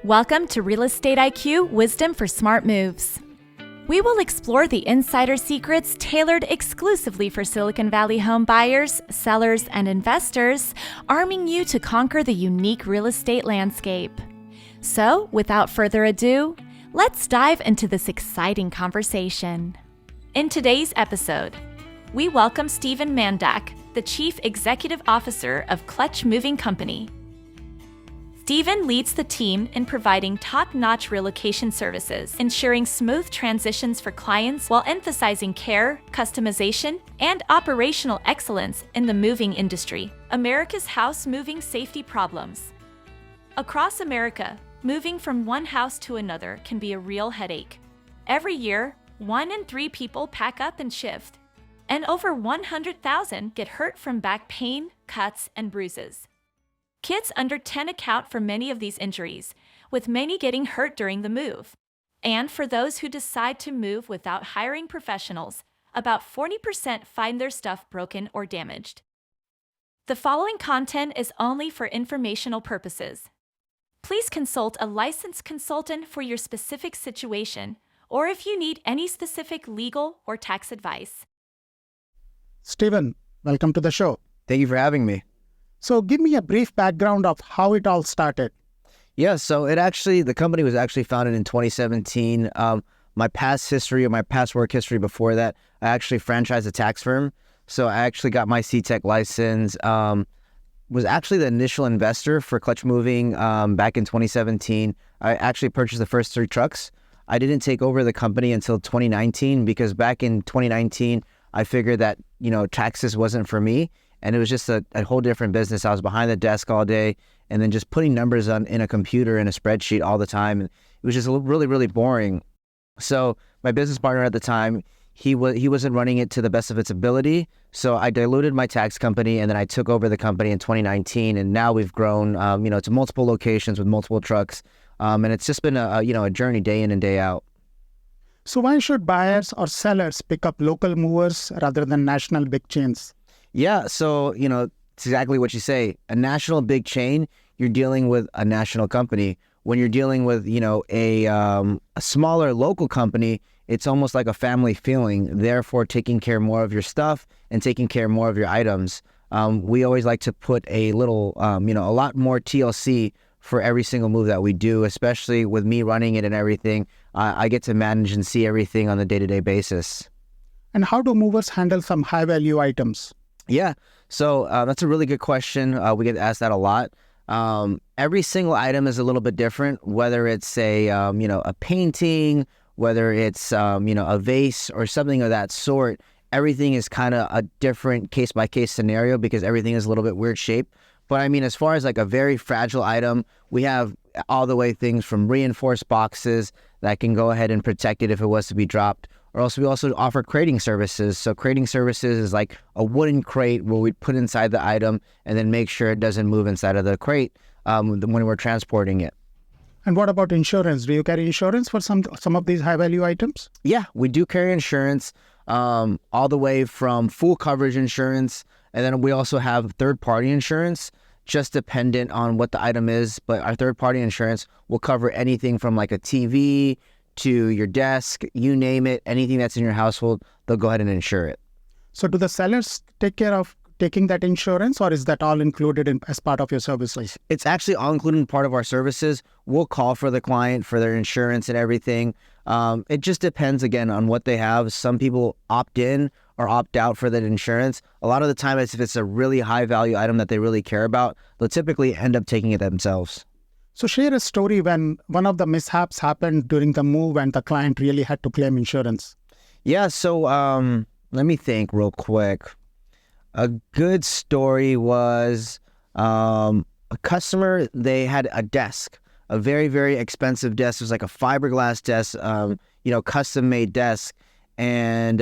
Welcome to Real Estate IQ Wisdom for Smart Moves. We will explore the insider secrets tailored exclusively for Silicon Valley home buyers, sellers, and investors, arming you to conquer the unique real estate landscape. So, without further ado, let's dive into this exciting conversation. In today's episode, we welcome Stephen Mandak, the Chief Executive Officer of Clutch Moving Company. Stephen leads the team in providing top-notch relocation services, ensuring smooth transitions for clients while emphasizing care, customization, and operational excellence in the moving industry. America's house moving safety problems. Across America, moving from one house to another can be a real headache. Every year, 1 in 3 people pack up and shift, and over 100,000 get hurt from back pain, cuts, and bruises. Kids under 10 account for many of these injuries, with many getting hurt during the move. And for those who decide to move without hiring professionals, about 40% find their stuff broken or damaged. The following content is only for informational purposes. Please consult a licensed consultant for your specific situation, or if you need any specific legal or tax advice. Stephen, welcome to the show. Thank you for having me. So give me a brief background of how it all started. Yeah, so the company was actually founded in 2017. My past history or my past work history before that, I actually franchised a tax firm. So I actually got my C-Tech license, was actually the initial investor for Clutch Moving back in 2017. I actually purchased the first 3 trucks. I didn't take over the company until 2019 because back in 2019, I figured that, taxes wasn't for me. And it was just a whole different business. I was behind the desk all day and then just putting numbers in a computer in a spreadsheet all the time. And it was just really, really boring. So my business partner at the time, he wasn't running it to the best of its ability. So I diluted my tax company and then I took over the company in 2019. And now we've grown, to multiple locations with multiple trucks. And it's just been a journey day in and day out. So why should buyers or sellers pick up local movers rather than national big chains? Yeah, so, it's exactly what you say. A national big chain, you're dealing with a national company. When you're dealing with, a smaller local company, it's almost like a family feeling, therefore taking care more of your stuff and taking care more of your items. We always like to put a little, a lot more TLC for every single move that we do, especially with me running it and everything. I get to manage and see everything on a day-to-day basis. And how do movers handle some high-value items? Yeah, so that's a really good question. We get asked that a lot. Every single item is a little bit different, whether it's a painting, whether it's, a vase or something of that sort. Everything is kind of a different case-by-case scenario because everything is a little bit weird shape. But I mean, as far as like a very fragile item, we have all the way things from reinforced boxes that can go ahead and protect it if it was to be dropped. Or else we also offer crating services. So crating services is like a wooden crate where we put inside the item and then make sure it doesn't move inside of the crate when we're transporting it. And what about insurance? Do you carry insurance for some of these high-value items? Yeah, we do carry insurance all the way from full coverage insurance. And then we also have third-party insurance, just dependent on what the item is. But our third-party insurance will cover anything from like a TV to your desk, you name it, anything that's in your household, they'll go ahead and insure it. So do the sellers take care of taking that insurance, or is that all included as part of your services? It's actually all included in part of our services. We'll call for the client for their insurance and everything. It just depends, again, on what they have. Some people opt in or opt out for that insurance. A lot of the time, if it's a really high-value item that they really care about, they'll typically end up taking it themselves. So share a story when one of the mishaps happened during the move and the client really had to claim insurance. Yeah, so let me think real quick. A good story was a customer, they had a desk, a very, very expensive desk. It was like a fiberglass desk, custom-made desk. And,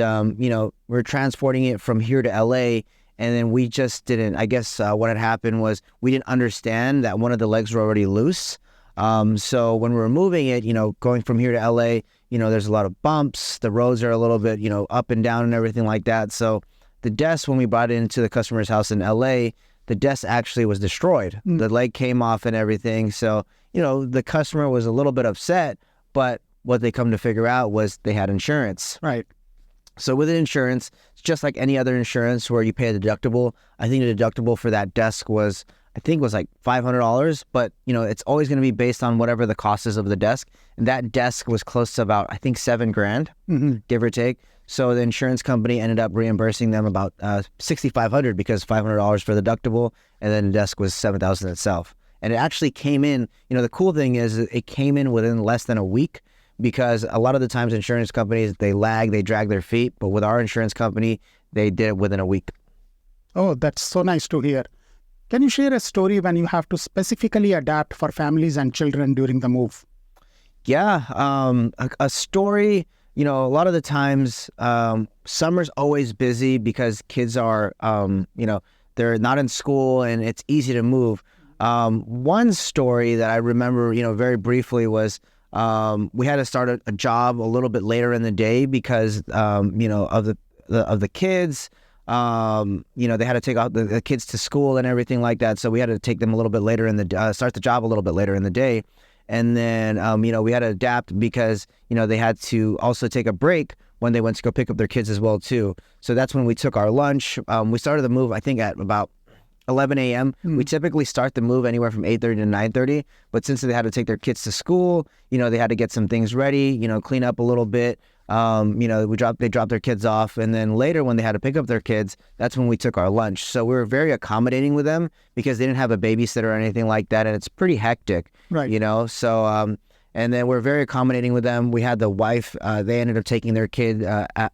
we're transporting it from here to LA. And then we just didn't, I guess what had happened was we didn't understand that one of the legs were already loose. So when we were moving it, going from here to LA, there's a lot of bumps. The roads are a little bit, up and down and everything like that. So the desk, when we brought it into the customer's house in LA, the desk actually was destroyed. The leg came off and everything. So, the customer was a little bit upset, but what they come to figure out was they had insurance. Right. So with insurance, it's just like any other insurance where you pay a deductible. I think the deductible for that desk was like $500, but it's always going to be based on whatever the cost is of the desk. And that desk was close to about, I think, $7,000, give or take. So the insurance company ended up reimbursing them about $6,500 because $500 for the deductible, and then the desk was $7,000 itself. And it actually came in. The cool thing is it came in within less than a week, because a lot of the times insurance companies, they lag, they drag their feet, but with our insurance company, they did it within a week. Oh, that's so nice to hear. Can you share a story when you have to specifically adapt for families and children during the move? Yeah, a story. A lot of the times, summer's always busy because kids are, they're not in school and it's easy to move. One story that I remember, very briefly was we had to start a job a little bit later in the day because, of the kids. They had to take out the kids to school and everything like that. So we had to take them a little bit later start the job a little bit later in the day. And then, we had to adapt because, they had to also take a break when they went to go pick up their kids as well, too. So that's when we took our lunch. We started the move, I think, at about 11 a.m. We typically start the move anywhere from 8:30 to 9:30. But since they had to take their kids to school, they had to get some things ready, clean up a little bit. They dropped their kids off, and then later when they had to pick up their kids, that's when we took our lunch. So we were very accommodating with them because they didn't have a babysitter or anything like that, and it's pretty hectic, right? So and then we're very accommodating with them. We had the wife; they ended up taking their kid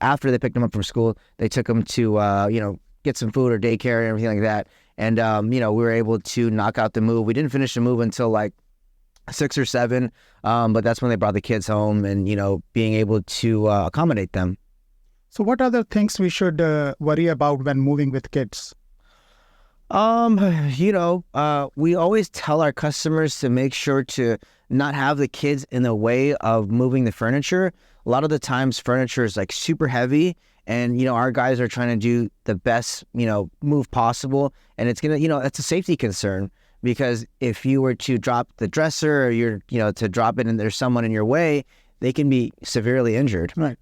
after they picked them up from school. They took them to get some food or daycare and everything like that, and we were able to knock out the move. We didn't finish the move until like 6 or 7, but that's when they brought the kids home and, being able to accommodate them. So what other things we should worry about when moving with kids? We always tell our customers to make sure to not have the kids in the way of moving the furniture. A lot of the times furniture is like super heavy, and, our guys are trying to do the best, move possible. And it's going to, it's a safety concern. Because if you were to drop the dresser or to drop it and there's someone in your way, they can be severely injured. Right.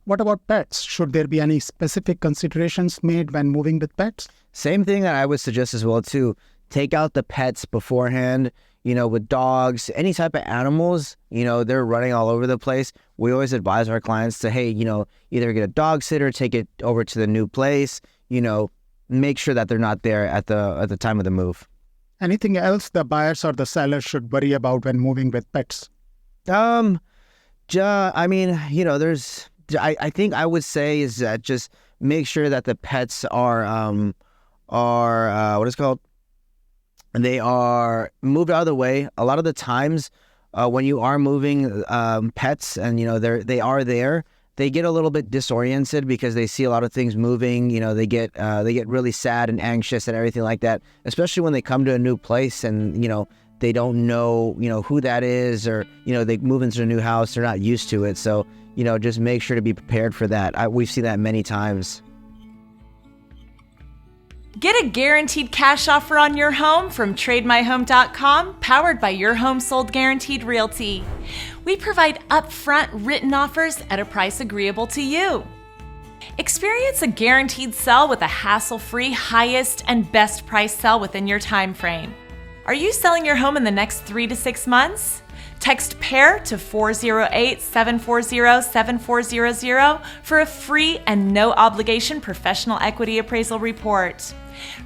What about pets? Should there be any specific considerations made when moving with pets? Same thing that I would suggest as well too. Take out the pets beforehand. With dogs, any type of animals, they're running all over the place. We always advise our clients to, hey, either get a dog sitter, take it over to the new place, make sure that they're not there at the time of the move. Anything else the buyers or the sellers should worry about when moving with pets? I think I would say is that just make sure that the pets are what is it called? They are moved out of the way. A lot of the times, when you are moving pets and they are there, they get a little bit disoriented because they see a lot of things moving. They get really sad and anxious and everything like that, especially when they come to a new place and, they don't know, who that is, or, they move into a new house. They're not used to it. So, just make sure to be prepared for that. We've seen that many times. Get a guaranteed cash offer on your home from TradeMyHome.com, powered by Your Home Sold Guaranteed Realty. We provide upfront written offers at a price agreeable to you. Experience a guaranteed sell with a hassle-free, highest and best price sell within your time frame. Are you selling your home in the next 3 to 6 months? Text PAIR to 408-740-7400 for a free and no obligation professional equity appraisal report.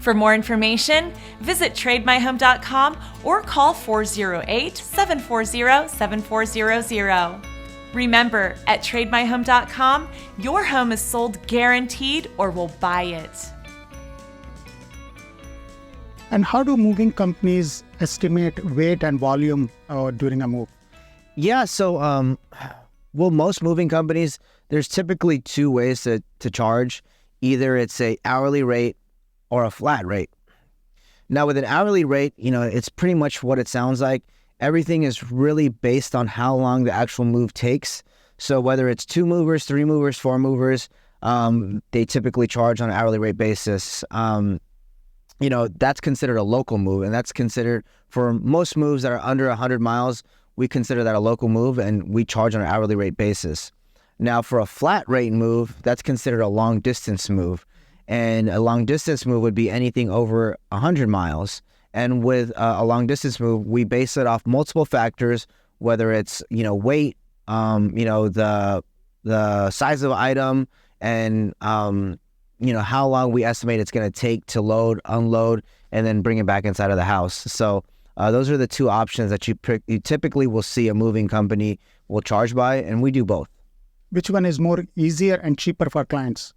For more information, visit TradeMyHome.com or call 408-740-7400. Remember, at TradeMyHome.com, your home is sold guaranteed or we'll buy it. And how do moving companies estimate weight and volume during a move? Yeah, so most moving companies, there's typically 2 ways to charge. Either it's a hourly rate or a flat rate. Now, with an hourly rate, it's pretty much what it sounds like. Everything is really based on how long the actual move takes. So whether it's 2 movers, 3 movers, 4 movers, they typically charge on an hourly rate basis. that's considered a local move, and that's considered for most moves that are under 100 miles, we consider that a local move, and we charge on an hourly rate basis. Now, for a flat rate move, that's considered a long distance move, and a long distance move would be anything over 100 miles. And with a long distance move, we base it off multiple factors, whether it's weight, the size of the item, and how long we estimate it's going to take to load, unload, and then bring it back inside of the house. So those are the two options that you typically will see a moving company will charge by, and we do both. Which one is more easier and cheaper for clients?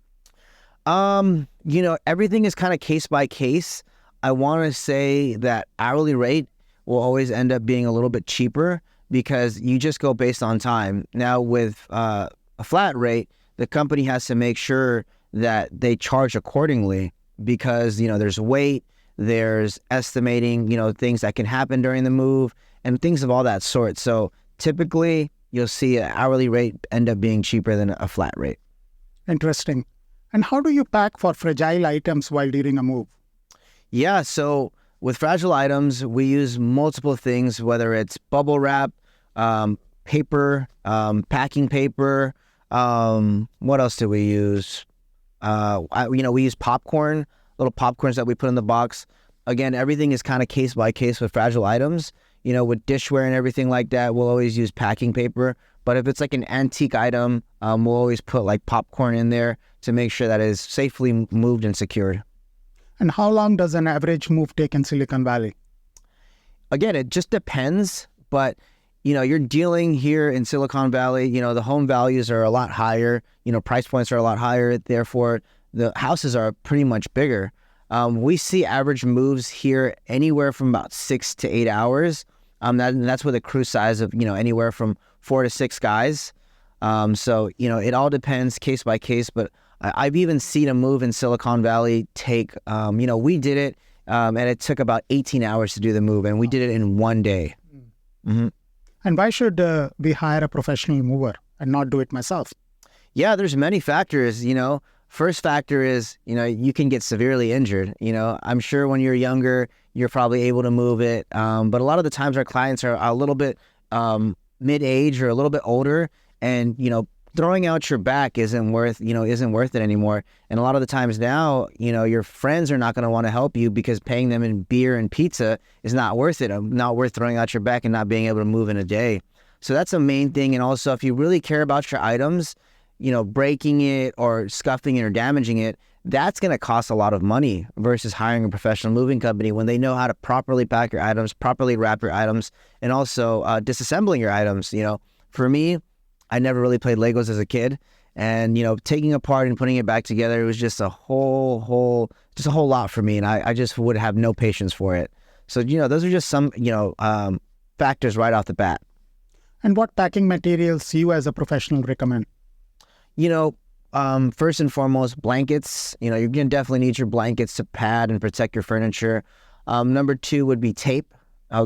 Everything is kind of case by case. I want to say that hourly rate will always end up being a little bit cheaper because you just go based on time. Now with a flat rate, the company has to make sure that they charge accordingly because, there's weight, there's estimating, things that can happen during the move and things of all that sort. So typically you'll see an hourly rate end up being cheaper than a flat rate. Interesting. And how do you pack for fragile items while during a move? Yeah, so with fragile items, we use multiple things, whether it's bubble wrap, paper, packing paper. What else do we use? We use popcorn, little popcorns that we put in the box. Again, everything is kind of case by case with fragile items. With dishware and everything like that, we'll always use packing paper. But if it's like an antique item, we'll always put like popcorn in there to make sure that it is safely moved and secured. And how long does an average move take in Silicon Valley? Again, it just depends, but you're dealing here in Silicon Valley, the home values are a lot higher, price points are a lot higher, therefore the houses are pretty much bigger. We see average moves here anywhere from about 6 to 8 hours. That's with a crew size of, anywhere from 4 to 6 guys. So, it all depends case by case, but I've even seen a move in Silicon Valley take, we did it, and it took about 18 hours to do the move, and we did it in one day. Mm-hmm. And why should we hire a professional mover and not do it myself? Yeah, there's many factors, First factor is, you can get severely injured. I'm sure when you're younger, you're probably able to move it. But a lot of the times our clients are a little bit mid-age or a little bit older, and, throwing out your back isn't worth it anymore. And a lot of the times now, your friends are not going to want to help you because paying them in beer and pizza is not worth it. Not worth throwing out your back and not being able to move in a day. So that's the main thing. And also, if you really care about your items, breaking it or scuffing it or damaging it, that's going to cost a lot of money versus hiring a professional moving company when they know how to properly pack your items, properly wrap your items, and also disassembling your items. For me, I never really played Legos as a kid, and taking apart and putting it back together, it was just a whole lot for me, and I just would have no patience for it. So those are just some factors right off the bat. And what packing materials you as a professional recommend? First and foremost, blankets. You're going to definitely need your blankets to pad and protect your furniture. Number 2 would be tape.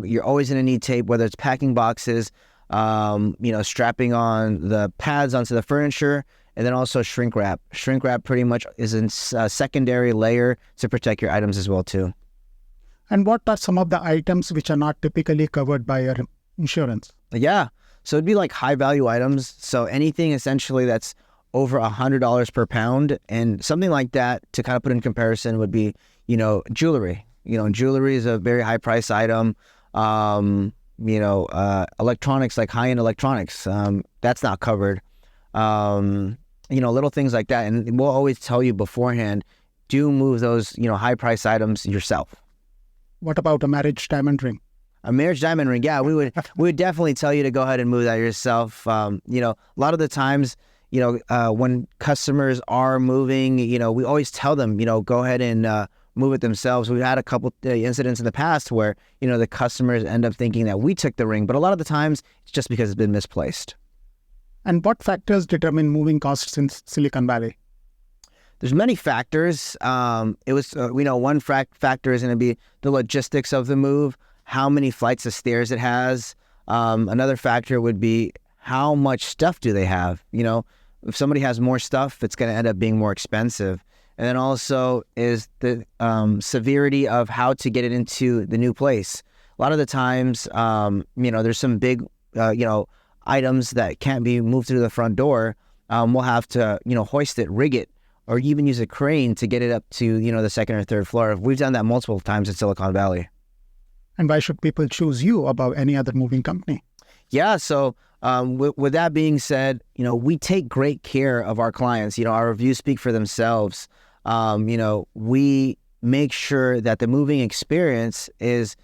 You're always going to need tape, whether it's packing boxes, strapping on the pads onto the furniture, and then also shrink wrap. Shrink wrap pretty much is a secondary layer to protect your items as well, too. And what are some of the items which are not typically covered by your insurance? Yeah. So it'd be like high value items. So anything essentially that's over $100 per pound, and something like that to kind of put in comparison would be, jewelry. Jewelry is a very high price item. Electronics, like high-end electronics, that's not covered. Little things like that. And we'll always tell you beforehand, do move those, high price items yourself. What about a marriage diamond ring? A marriage diamond ring, yeah, we would definitely tell you to go ahead and move that yourself. A lot of the times, when customers are moving, we always tell them, go ahead and move it themselves. We've had a couple incidents in the past where, the customers end up thinking that we took the ring, but a lot of the times it's just because it's been misplaced. And what factors determine moving costs in Silicon Valley? There's many factors. One factor is going to be the logistics of the move, how many flights of stairs it has. Another factor would be how much stuff do they have. If somebody has more stuff, it's going to end up being more expensive. And then also is the severity of how to get it into the new place. A lot of the times, there's some big, items that can't be moved through the front door. We'll have to, hoist it, rig it, or even use a crane to get it up to, the second or third floor. We've done that multiple times in Silicon Valley. And why should people choose you above any other moving company? Yeah, so with that being said, we take great care of our clients. Our reviews speak for themselves. We make sure that the moving experience is,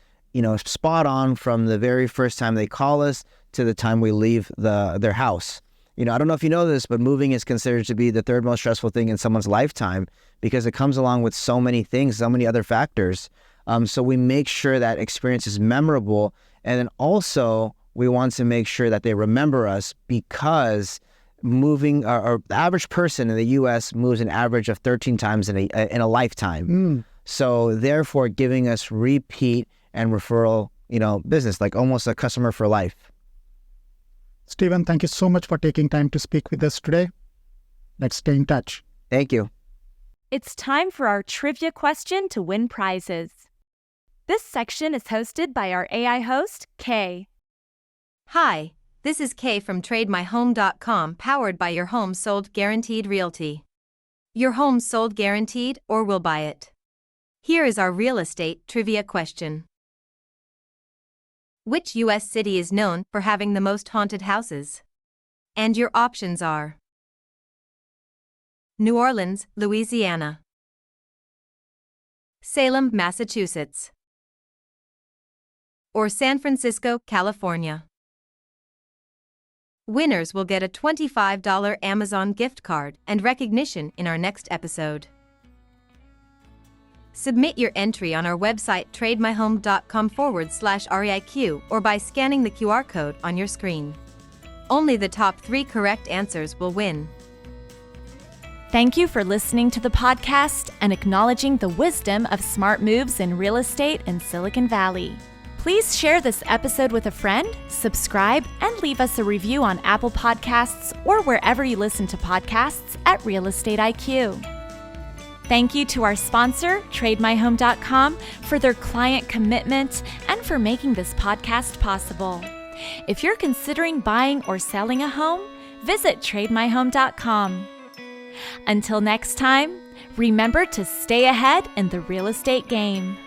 spot on from the very first time they call us to the time we leave their house. I don't know if you know this, but moving is considered to be the third most stressful thing in someone's lifetime because it comes along with so many things, so many other factors. So we make sure that experience is memorable. And then also we want to make sure that they remember us because moving, or the average person in the U.S. moves an average of 13 times in a lifetime. So therefore giving us repeat and referral, business, like almost a customer for life. Stephen, thank you so much for taking time to speak with us today. Let's stay in touch. Thank you. It's time for our trivia question to win prizes. This section is hosted by our AI host, Kay. Hi, this is Kay from TradeMyHome.com, powered by Your Home Sold Guaranteed Realty. Your home sold guaranteed, or we'll buy it. Here is our real estate trivia question. Which U.S. city is known for having the most haunted houses? And your options are New Orleans, Louisiana; Salem, Massachusetts; or San Francisco, California. Winners will get a $25 Amazon gift card and recognition in our next episode. Submit your entry on our website trademyhome.com/REIQ or by scanning the QR code on your screen. Only the top 3 correct answers will win. Thank you for listening to the podcast and acknowledging the wisdom of smart moves in real estate in Silicon Valley. Please share this episode with a friend, subscribe, and leave us a review on Apple Podcasts or wherever you listen to podcasts at Real Estate IQ. Thank you to our sponsor, TradeMyHome.com, for their client commitment and for making this podcast possible. If you're considering buying or selling a home, visit TradeMyHome.com. Until next time, remember to stay ahead in the real estate game.